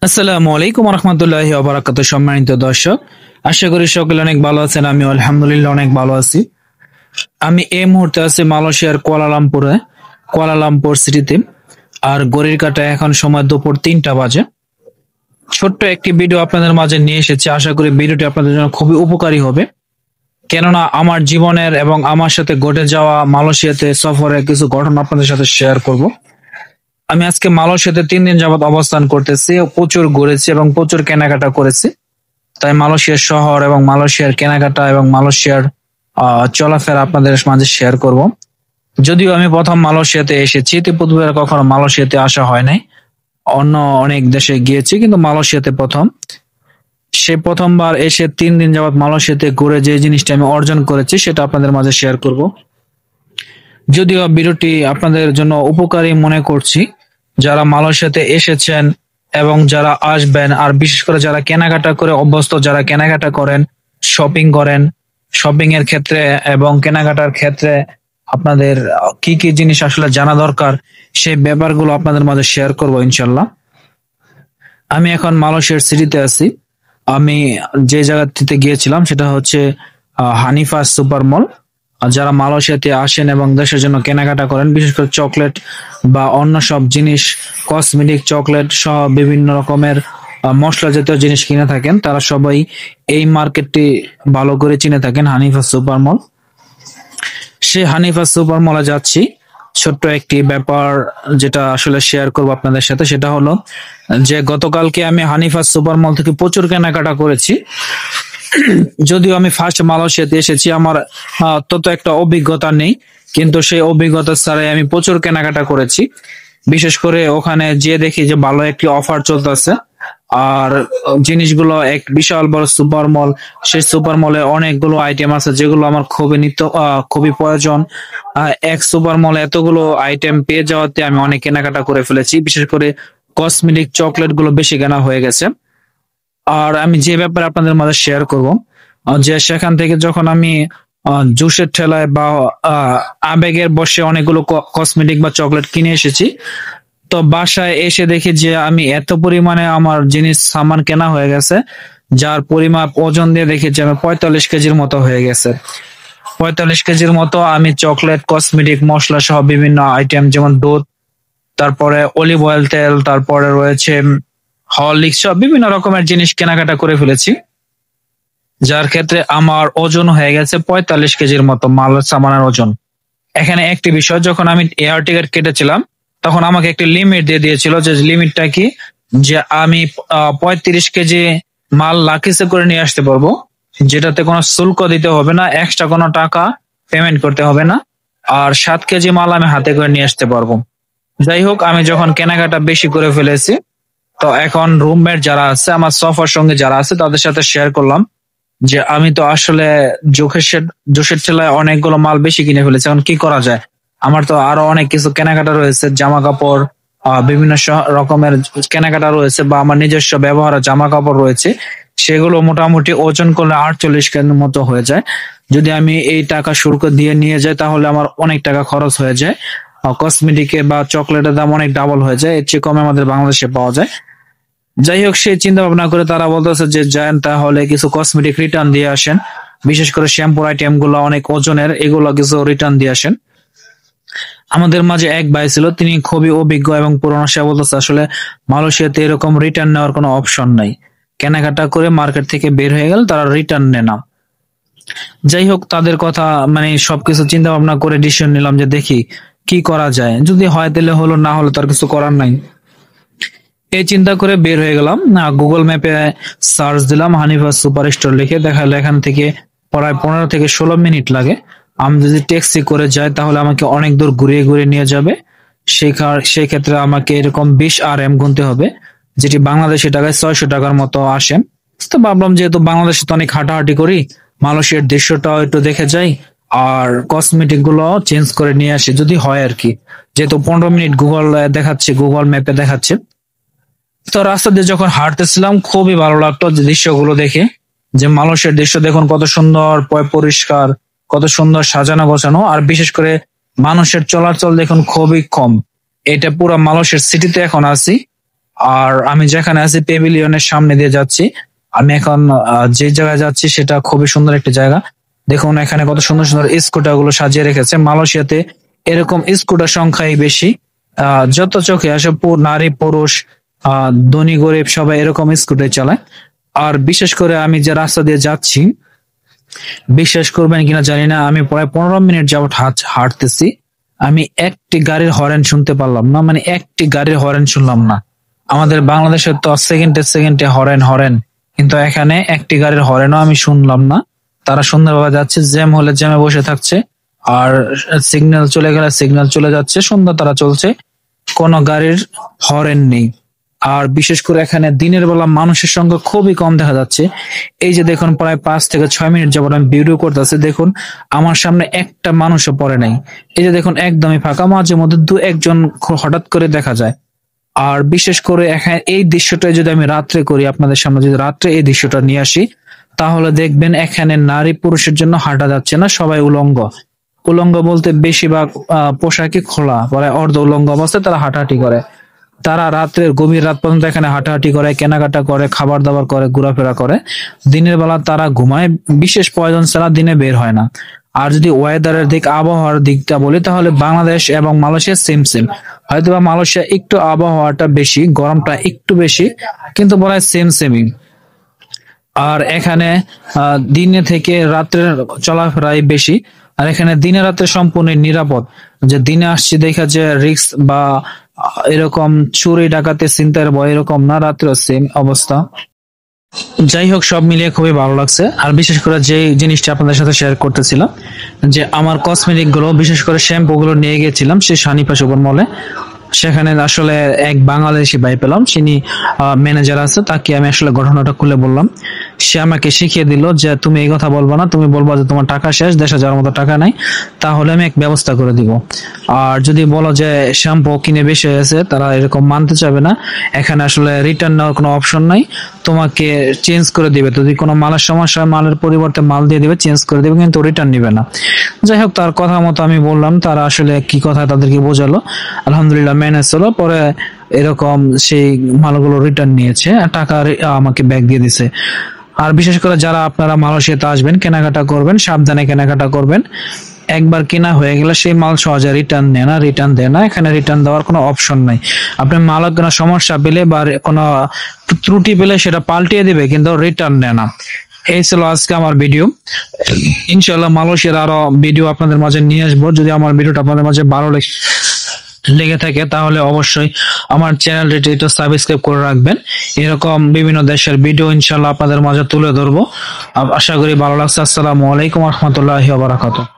আসসালামু আলাইকুম রহমতুল্লাহি ওয়া বারাকাতুহু। সম্মানিত দর্শক, আশা করি সকলে অনেক ভালো আছেন। আমি আলহামদুলিল্লাহ অনেক ভালো আছি। আমি এই মুহূর্তে আছি মালয়েশিয়ার কুয়ালালামপুর সিটিতে। আর ঘড়ির কাঁটায় এখন সময় দুপুর 3টা বাজে। ছোট্ট একটি ভিডিও আপনাদের মাঝে নিয়ে এসেছি। আশা করি ভিডিওটি আপনাদের জন্য খুবই উপকারী হবে, কেননা আমার জীবনের এবং আমার সাথে ঘটে যাওয়া মালয়েশিয়াতে সফরের কিছু ঘটনা আপনাদের সাথে শেয়ার করব। আমি আজকে মালয়েশিয়াতে 3 দিন যাবত অবস্থান করতেছি, প্রচুর ঘুরেছি এবং প্রচুর কেনাকাটা করেছি। তাই মালয়েশিয়ার শহর এবং মালয়েশিয়ার কেনাকাটা এবং মালয়েশিয়ার চলাফেরা আপনাদের মাঝে শেয়ার করব। যদিও আমি প্রথম মালয়েশিয়াতে এসেছি, পূর্বে কখনো মালয়েশিয়াতে আসা হয় নাই। অন্য অনেক দেশে গিয়েছি, কিন্তু মালয়েশিয়াতে প্রথম। সে প্রথমবার এসে 3 দিন যাবত মালয়েশিয়াতে ঘুরে যে জিনিসটা আমি অর্জন করেছি সেটা আপনাদের মাঝে শেয়ার করব। যদিও ভিডিওটি আপনাদের জন্য উপকারী মনে করছি, যারা মালয়েশিয়াতে এসেছেন এবং যারা আসবেন, আর বিশেষ করে যারা কেনাকাটা করে অভ্যস্ত, যারা কেনাকাটা করেন, শপিং এর ক্ষেত্রে এবং কেনাকাটার ক্ষেত্রে আপনাদের কি কি জিনিস আসলে জানা দরকার, সেই ব্যাপারগুলো আপনাদের মাঝে শেয়ার করব ইনশাল্লাহ। আমি এখন মালয়েশিয়ার সিটিতে আছি। আমি যে জায়গাটিতে গিয়েছিলাম সেটা হচ্ছে হানিফা সুপার মল। আর যারা মালয়েশিয়াতে আসেন এবং দেশের জন্য কেনাকাটা করেন, বিশেষ করে চকলেট বা অন্য সব জিনিস, কসমেটিক, চকলেট সহ বিভিন্ন রকমের মশলা জাতীয় জিনিস কিনে থাকেন, তারা সবাই এই মার্কেটটি ভালো করে চিনে থাকেন, হানিফা সুপার মল। সেই হানিফা সুপার মলে যাচ্ছি। ছোট্ট একটি ব্যাপার যেটা আসলে শেয়ার করবো আপনাদের সাথে, সেটা হলো যে গতকালকে আমি হানিফা সুপার মল থেকে প্রচুর কেনাকাটা করেছি। যদিও আমি ফার্স্ট মালয়েশিয়াতে এসেছি, আমার তত একটা অভিজ্ঞতা নেই, কিন্তু সেই অভিজ্ঞতা ছাড়াই আমি প্রচুর কেনাকাটা করেছি। বিশেষ করে ওখানে যে দেখি যে ভালো একটি অফার চলতেছে, আর জিনিসগুলো এক বিশাল বড় সুপার মল। সেই সুপার মলে অনেকগুলো আইটেম আছে যেগুলো আমার খুবই প্রয়োজন। এক সুপার মলে এতগুলো আইটেম পেয়ে যাওয়াতে আমি অনেক কেনাকাটা করে ফেলেছি। বিশেষ করে কসমেটিক, চকলেট গুলো বেশি কেনা হয়ে গেছে। আর আমি যে ব্যাপারে আপনাদের মাঝে শেয়ার করব, যে সেখান থেকে যখন আমি জুসের ঠেলায় বা আবেগের বসে অনেকগুলো কসমেটিক বা চকলেট কিনে এসেছি, তো বাসায় এসে দেখি যে আমি এত পরিমাণে আমার জিনিস সামান কেনা হয়ে গেছে, যার পরিমাপ ওজন দিয়ে দেখি যে আমি 45 কেজির মতো হয়ে গেছে। 45 কেজির মতো আমি চকলেট, কসমেটিক, মশলা সহ বিভিন্ন আইটেম, যেমন দুধ, তারপরে অলিভ অয়েল তেল, তারপরে রয়েছে হরলিক্স সব বিভিন্ন রকমের জিনিস কেনাকাটা করে ফেলেছি, যার ক্ষেত্রে আমার ওজন হয়ে গেছে 45 কেজির মতো মাল সামানের ওজন। এখানে একটি বিষয়, যখন আমি এয়ার টিকেট কেটেছিলাম তখন আমাকে একটি লিমিট দিয়ে দিয়েছিল, যে লিমিটটা কি, যে আমি 35 কেজি মাল লাকিসে করে নিয়ে আসতে পারবো, যেটাতে কোনো শুল্ক দিতে হবে না, এক্সট্রা কোনো টাকা পেমেন্ট করতে হবে না। আর 7 কেজি মাল আমি হাতে করে নিয়ে আসতে পারবো। যাই হোক, আমি যখন কেনাকাটা বেশি করে ফেলেছি, তো এখন রুমমেট যারা আছে, আমার সফার সঙ্গে যারা আছে, তাদের সাথে শেয়ার করলাম যে আমি তো আসলে জোশের ঠেলায় অনেকগুলো মাল বেশি কিনে ফেলেছি, এখন কি করা যায়। আমার তো আরো অনেক কিছু কেনাকাটা রয়েছে, জামা কাপড়, বিভিন্ন রকমের কেনাকাটা রয়েছে, বা আমার নিজস্ব ব্যবহারের জামা কাপড় রয়েছে, সেগুলো মোটামুটি ওজন করলে 48 কেজির মতো হয়ে যায়। যদি আমি এই টাকা শুল্ক দিয়ে নিয়ে যাই তাহলে আমার অনেক টাকা খরচ হয়ে যায়। কসমেটিকে বা চকলেটের দাম অনেক ডাবল হয়ে যায়, এর চেয়ে কমে আমাদের বাংলাদেশে পাওয়া যায়। যাই হোক, সেই চিন্তা ভাবনা করে তারা বলতেছে যে যান তাহলে কিছু কসমেটিক রিটার্ন দিয়ে আসেন, বিশেষ করে শ্যাম্পুর আইটেম গুলো অনেক ওজনের, এগুলো কিছু রিটার্ন দিয়ে আসেন। আমাদের মাঝে এক ভাই ছিল, তিনি খুবই অভিজ্ঞ এবং পুরনো। সে বলতেছে আসলে মালয়েশিয়াতে এরকম রিটার্ন নেওয়ার কোনো অপশন নাই, কেনাকাটা করে মার্কেট থেকে বের হয়ে গেল তারা রিটার্ন নেয় না। যাই হোক, তাদের কথা মানে সবকিছু চিন্তা ভাবনা করে ডিসিশন নিলাম যে দেখি কি করা যায়, যদি হয় তাহলে হলো, না হলে তার কিছু করার নাই। এই চিন্তা করে বের হয়ে গেলাম। গুগল ম্যাপে সার্চ দিলাম হানিফা সুপার স্টোর লিখে, দেখালো এখান থেকে প্রায় 15 থেকে 16 মিনিট লাগে। আমি যদি ট্যাক্সি করে যাই তাহলে আমাকে অনেক দূর ঘুরিয়ে ঘুরিয়ে নিয়ে যাবে। সেই ক্ষেত্রে আমাকে এরকম 20 RM গুনতে হবে, যেটি বাংলাদেশি টাকায় 600 টাকার মতো আসে। তো ভাবলাম যেহেতু বাংলাদেশে তো অনেক হাঁটাহাঁটি করি, মালয়েশিয়ার দৃশ্যটাও একটু দেখে যাই, আর কসমেটিক গুলো চেঞ্জ করে নিয়ে আসি যদি হয় আর কি। যেহেতু 15 মিনিট গুগল ম্যাপে দেখাচ্ছে। তো রাস্তা দিয়ে যখন হাঁটতেছিলাম খুবই ভালো লাগতো যে দৃশ্যগুলো দেখে, যে মালয়েশিয়ার দৃশ্য দেখুন কত সুন্দর, পরিষ্কার, কত সুন্দর সাজানো গোছানো, আর বিশেষ করে মানুষের চলাচল দেখুন খুবই কম। এটা পুরো মালয়েশিয়ার সিটিতে এখন আছি, আর আমি যেখানে আছি পেভিলিয়নের সামনে দিয়ে যাচ্ছি। আমি এখন যে জায়গায় যাচ্ছি সেটা খুবই সুন্দর একটা জায়গা। দেখুন এখানে কত সুন্দর সুন্দর স্কুটার গুলো সাজিয়ে রেখেছে। মালয়েশিয়াতে এরকম স্কুটার সংখ্যাই বেশি। যত চোখে আসে নারী পুরুষ ধনী গরিব সবাই এরকম স্কুটার চালায়। আর বিশেষ করে আমি যে রাস্তা দিয়ে যাচ্ছি, বিশ্বাস করবেন কিনা জানি না, আমি প্রায় 15 মিনিট যাবত হাঁটতেছি, আমি একটি গাড়ির হরেন শুনতে পারলাম না, মানে একটি গাড়ির হরেন শুনলাম না। আমাদের বাংলাদেশে তো সেকেন্ডে সেকেন্ডে হরেন হরেন, কিন্তু এখানে একটি গাড়ির হরেনও আমি শুনলাম না। তারা সুন্দরভাবে যাচ্ছে, জ্যাম হলে জ্যামে বসে থাকছে, আর সিগন্যাল চলে গেলে সিগন্যাল চলে যাচ্ছে, সুন্দর তারা চলছে, কোনো গাড়ির হরেন নেই। আর বিশেষ করে এখানে দিনের বেলা মানুষের সংখ্যা খুবই কম দেখা যাচ্ছে। এই যে দেখুন প্রায় 5 থেকে 6 মিনিট যাবত আমি ভিডিও করতেছি, দেখুন আমার সামনে একটা মানুষও পড়ে নাই। এই যে দেখুন একদমই ফাঁকা, মাঝে মধ্যে 2-1 জন হঠাৎ করে দেখা যায়। আর বিশেষ করে এখানে এই দৃশ্যটা যদি আমি রাত্রে করি, আপনাদের সামনে যদি রাত্রে এই দৃশ্যটা নিয়ে আসি, তাহলে দেখবেন এখানে নারী পুরুষের জন্য হাঁটা যাচ্ছে না, সবাই উলঙ্গ। উলঙ্গ বলতে বেশিরভাগ পোশাকই খোলা, পরে অর্ধ উলঙ্গ অবস্থায় তারা হাঁটাহাঁটি করে। তারা রাত্রের গভীর রাত পর্যন্ত এখানে হাঁটাহাঁটি করে, কেনাকাটা করে, খাবার দাবার করে, ঘোরাফেরা করে। দিনের বেলা তারা ঘুমায়, বিশেষ প্রয়োজন ছাড়া দিনে বের হয় না। আর যদি ওয়েদারের দিক, আবহাওয়ার দিকটা বলি, তাহলে বাংলাদেশ এবং মালয়েশিয়া সেম সেম। হয়তোবা মালয়েশিয়া একটু আবহাওয়াটা বেশি, গরমটা একটু বেশি, কিন্তু বলা হয় সেম সেমই। আর এখানে দিনে থেকে রাত্রের চলাফেরাই বেশি। আর এখানে দিনে রাত্রে সম্পূর্ণ নিরাপদ। যে দিনে আসছি দেখা যে রিস্ক বা এরকম চুরি ডাকাতি ছিনতাইয়ের ভয় এরকম না, রাত্রেও সেম অবস্থা। যাই হোক, সব মিলিয়ে খুবই ভালো লাগছে। আর বিশেষ করে যে জিনিসটা আপনাদের সাথে শেয়ার করতেছিলাম, যে আমার কসমেটিক গুলো, বিশেষ করে শ্যাম্পু গুলো নিয়ে গেছিলাম সেই শানিপা সুপার মলে। সেখানে আসলে এক বাংলাদেশি ভাই পেলাম, যিনি ম্যানেজার আছে, তাকে আমি আসলে ঘটনাটা খুলে বললাম। সে আমাকে শিখিয়ে দিল যে তুমি এই কথা বলবো না, তুমি বলবো যে তোমার টাকা শেষ, দেশে যাওয়ার মতো টাকা নাই, তাহলে আমি এক ব্যবস্থা করে দিব। আর যদি বলো যে শ্যাম্পু কিনে বেশি হয়েছে, তারা এরকম মানতে চাবে না। এখানে আসলে রিটার্ন নেওয়ার কোনো অপশন নাই, তোমাকে চেঞ্জ করে দিবে। যদি কোনো মালের সমস্যা হয়, মালের পরিবর্তে মাল দিয়ে দিবে, চেঞ্জ করে দিবে, কিন্তু রিটার্ন নিবে না। যাই হোক, তার কথা মতো আমি বললাম, তারা আসলে কি কথা তাদেরকে বোঝালো, আলহামদুলিল্লাহ মেনে চলো। পরে এরকম সেই মালগুলো রিটার্ন নিয়েছে, টাকা আমাকে ব্যাক দিয়ে দিছে। আর বিশেষ করে যারা আপনারা মালয়েশিয়াতে আসবেন, কেনাকাটা করবেন, সাবধানে কেনাকাটা করবেন। একবার কেনা হয়ে গেলে সেই মাল সহজে রিটার্ন দেয় না। এখানে রিটার্ন দেওয়ার কোনো অপশন নাই। আপনি মালের কোনো সমস্যা পেলে বা কোনো ত্রুটি পেলে সেটা পাল্টিয়ে দিবে, কিন্তু রিটার্ন নেয় না। এই ছিল আজকে আমার ভিডিও। ইনশাআল্লাহ মালয়েশিয়ার আরো ভিডিও আপনাদের মাঝে নিয়ে আসবো। যদি আমার ভিডিওটা আপনাদের মাঝে ভালো লেগে থাকে, তাহলে অবশ্যই আমার চ্যানেলটি একটু সাবস্ক্রাইব করে রাখবেন। এরকম বিভিন্ন দেশের ভিডিও ইনশাআল্লাহ আপনাদের মাঝে তুলে ধরবো। আশা করি ভালো লাগছে। আসসালামু আলাইকুম ওয়া রাহমাতুল্লাহি ওয়া বারাকাতুহু।